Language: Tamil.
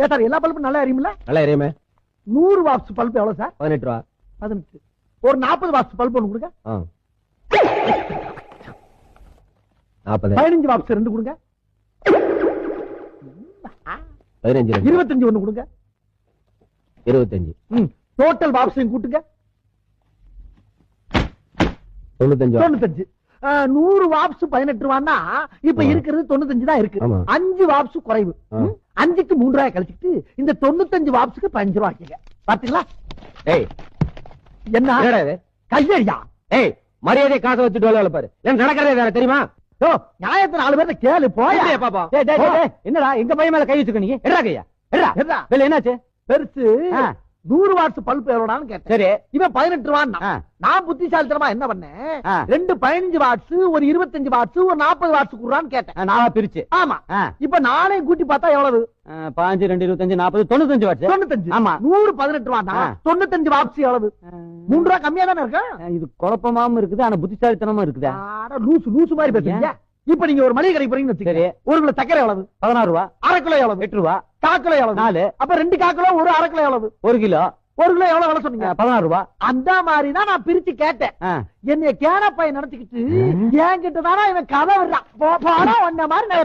ஏ சார் எல்லா பல்பும் நல்லா எரியுமில்ல? நல்லா எரியுமே. 100 வாட்ஸ் பல்ப் எவ்வளவு சார்? 18 ரூபா. 18. ஒரு 40 வாட்ஸ் பல்ப் ஒண்ணு கொடுங்க. 40. 15 வாட்ஸ் 2 கொடுங்க. 15. 25 ஒண்ணு கொடுங்க. 25. டோட்டல் வாட்ஸையும் கூட்டுங்க. 95. 95. 100 வாட்ஸ் 18 ரூபான்னா இப்ப இருக்கிறது 95 தான் இருக்கு. 5 வாட்ஸ் குறைவு. 5க்கு 3 ரூபாய் கழிச்சிட்டு இந்த 95 வாட்ஸ்க்கு 15 ரூபாய் ஆக்கிங்க. பாத்தீங்களா? ஏய் என்ன கையடியா? ஏய் மரியாதை காசை வச்சுட்டு வேலை பாரு. நடக்கிறதே வேற தெரியுமா? நியாயத்தை 4 பேர்த்த கேளு போயா பாப்பா. என்னடா எங்க பையன் மேல கை வச்சுக்க நீங்க? எடா கையா எடா என்னாச்சு? பெருசு 100 வாட்ஸ் பல்ப் எவ்வளவுன்னு கேட்டேன். சரி இவன் 18 ரூபான்னா நான் புத்திசாலித்தனமா என்ன பண்ணேன்? 2 15 வாட்ஸ், ஒரு 25 வாட்ஸ், ஒரு 40 வாட்ஸ் குடுறான்னு கேட்டேன். நானா பிரிச்சு. ஆமா. இப்ப நானே கூட்டி பார்த்தா எவ்வளவு? 5 2 25 40 95 வாட்ஸ். 95. ஆமா 100 18 ரூபான்னா 95 வாட்ஸ் எவ்வளவு? 3 ரூபாய் கம்மியா தானே இருக்கு. இது குழப்பமாவும் இருக்குது, ஆனா புத்திசாலித்தனமா இருக்குதா? லூசு மாதிரி பேசுறீங்க. இப்ப நீங்க ஒரு மளிகை கடைக்கு போறீங்கன்னு வச்சுக்கோங்க. ஒரு கிலோ சக்கரை எவ்வளவு? 16 ரூபாய். அரை கிலோ எவ்வளவு? 8 ரூபாய். கால் கிலோ எவ்வளவு? 4. அப்ப 2 கால் கிலோ, ஒரு அரை கிலோ எவ்வளவு? 1 கிலோ. 1 கிலோ எவ்வளவு சொன்னீங்க? 16 ரூபாய். அந்த மாதிரி தான் நான் பிரிச்சு கேட்டேன். என்னைய கேன பையன் நினைச்சுக்கிட்டு என்கிட்ட தானே இவன் கதை விடுறான். போனா ஒன்ன மாதிரி நான்